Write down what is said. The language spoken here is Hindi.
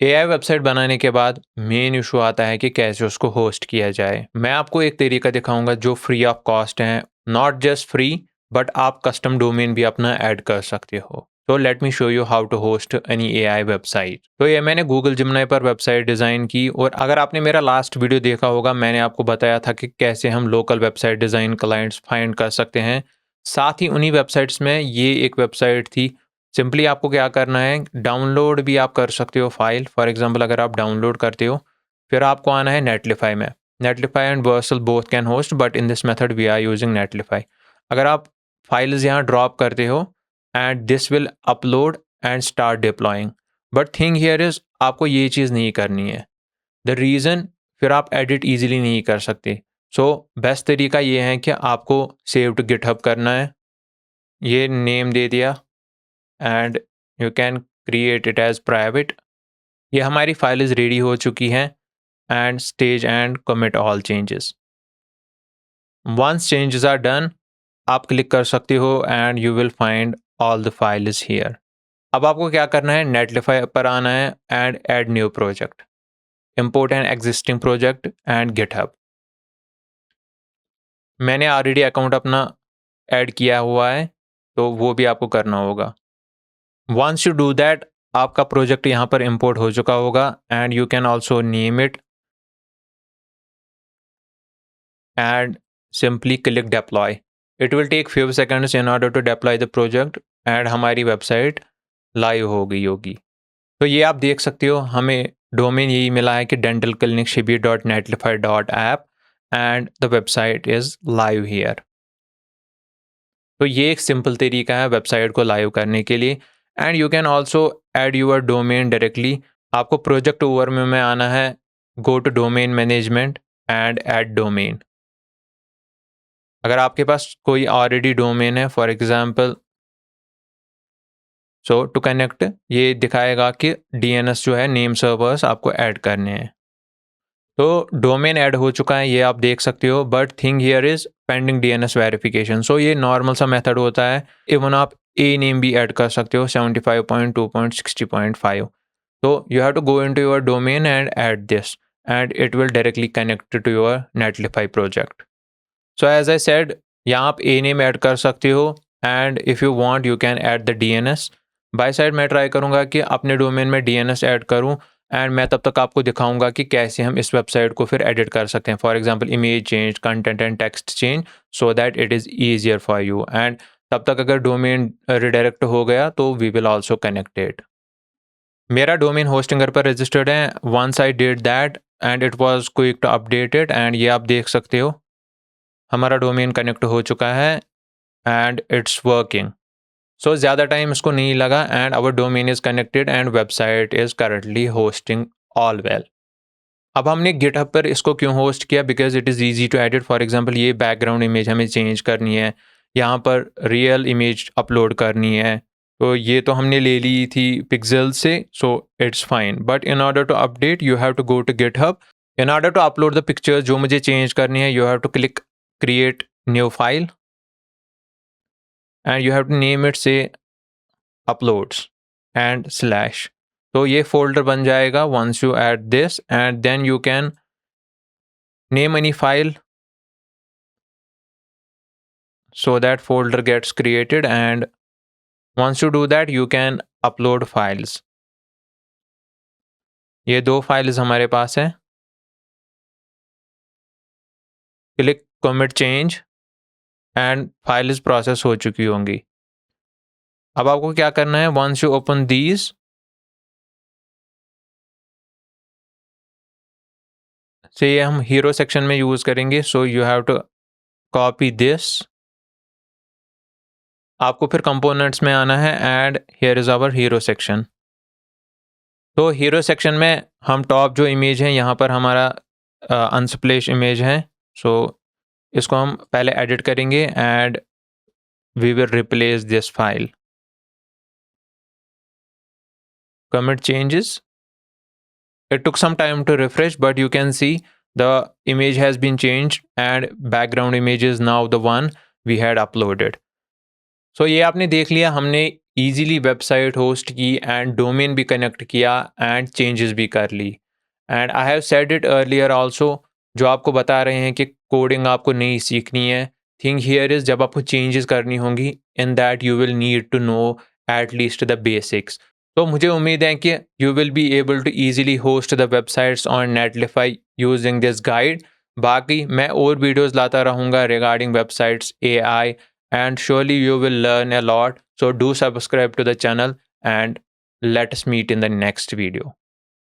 एआई वेबसाइट बनाने के बाद मेन इशू आता है कि कैसे उसको होस्ट किया जाए। मैं आपको एक तरीका दिखाऊंगा जो फ्री ऑफ कॉस्ट है, नॉट जस्ट फ्री बट आप कस्टम डोमेन भी अपना ऐड कर सकते हो। तो let me show you how to host any AI website. तो ये मैंने गूगल जिमनाई पर वेबसाइट डिज़ाइन की, और अगर आपने मेरा लास्ट वीडियो देखा होगा मैंने आपको बताया था कि कैसे हम local website design clients find कर सकते हैं। साथ ही उन्हीं वेबसाइट्स में ये एक वेबसाइट थी। सिंपली आपको क्या करना है, डाउनलोड भी आप कर सकते हो फाइल। फॉर एग्जांपल अगर आप डाउनलोड करते हो, फिर आपको आना है नेटलिफाई में। Netlify and Vercel both can host, but in this method we are using Netlify. अगर आप फाइल्स यहाँ ड्रॉप करते हो and this will upload and start deploying, but thing here is आपको ये चीज़ नहीं करनी है। द रीज़न, फिर आप एडिट ईजिली नहीं कर सकते। सो बेस्ट तरीका ये है कि आपको सेव टू गिटहब करना है, ये नेम दे दिया and you can create it as private. ये हमारी फाइल इज़ रेडी हो चुकी है and stage and commit all changes. Once changes are done, आप क्लिक कर सकते हो and you will find all the file is here. अब आपको क्या करना है, नेटलिफाई पर आना है and add new project, import an existing project and GitHub. मैंने ऑलरेडी अकाउंट अपना ऐड किया हुआ है, तो वो भी आपको करना होगा। वंस यू डू दैट, आपका प्रोजेक्ट यहाँ पर इंपोर्ट हो चुका होगा and you can also name it and simply click deploy. It will take few seconds in order to deploy the project and हमारी वेबसाइट लाइव हो गई होगी। तो ये आप देख सकते हो, हमें डोमेन यही मिला है कि dentalclinicshibir.netlify.app and the website is live here. तो ये एक सिंपल तरीका है वेबसाइट को लाइव करने के लिए। And you can also add your domain directly. आपको प्रोजेक्ट ओवरव्यू में आना है, go to domain management and add domain. अगर आपके पास कोई ऑलरेडी डोमेन है, for example so to connect, ये दिखाएगा कि डीएनएस जो है नेम सर्वर्स आपको ऐड करने हैं। तो डोमेन ऐड हो चुका है, ये आप देख सकते हो, but thing here is pending DNS verification. So ये नॉर्मल सा मेथड होता है। इवन आप ए नेम भी ऐड कर सकते हो 75.2.60.5। तो you have to go into your domain and add this and it will directly connect to your Netlify project. So as I said, यहाँ आप ए नेम ऐड कर सकते हो and if you want you can add the DNS. By side मैं ट्राई करूँगा कि अपने डोमेन में डीएनएस ऐड करूँ एंड मैं तब तक आपको दिखाऊंगा कि कैसे हम इस वेबसाइट को फिर एडिट कर सकते हैं। For example image change, content and text change, so that it is easier for you. And तब तक अगर डोमेन रिडायरेक्ट हो गया तो we will also connect it. मेरा डोमेन होस्टिंगर पर रजिस्टर्ड है। Once I did that and it was quick to update it, and ये आप देख सकते हो हमारा डोमेन कनेक्ट हो चुका है एंड इट्स वर्किंग। सो ज़्यादा टाइम इसको नहीं लगा and our domain is connected and website is currently hosting all well. अब हमने गिटहब पर इसको क्यों होस्ट किया, because it is easy to edit. For example ये बैकग्राउंड इमेज हमें चेंज करनी है, यहाँ पर रियल इमेज अपलोड करनी है, तो ये तो हमने ले ली थी पिक्सल से, so it's fine. But in order to update you have to go to GitHub. In order to upload the picture जो मुझे चेंज करनी है, you have to click create new file and you have to name it से अपलोड्स एंड स्लैश। तो ये फोल्डर बन जाएगा once you add this, and then you can name any file so that folder gets created, and once you do that you can upload files। ये दो फाइल्स हमारे पास है, click commit change and file is process हो चुकी होंगी। अब आपको क्या करना है, वंस यू ओपन दीज, से ये हम हीरो सेक्शन में यूज करेंगे। So you have to copy this. आपको फिर कंपोनेंट्स में आना है and here is our hero section. तो हीरो सेक्शन में हम टॉप जो इमेज है यहाँ पर हमारा अनस्प्लैश इमेज है। सो इसको हम पहले एडिट करेंगे and we will replace this file. Commit changes, it took some time to refresh, but you can see the image has been changed and background image is now the one we had uploaded। So ये आपने देख लिया, हमने ईज़िली वेबसाइट होस्ट की एंड डोमेन भी कनेक्ट किया एंड चेंजेस भी कर ली। And I have said it earlier also, जो आपको बता रहे हैं कि कोडिंग आपको नहीं सीखनी है। थिंग हियर इज़, जब आपको चेंजेस करनी होंगी, in that you will need to know at least the basics. तो मुझे उम्मीद है कि you will be able to easily host the websites on Netlify using this guide. बाकी मैं और वीडियोज़ लाता रहूँगा regarding websites, AI, and surely you will learn a lot. So do subscribe to the channel and let us meet in the next video.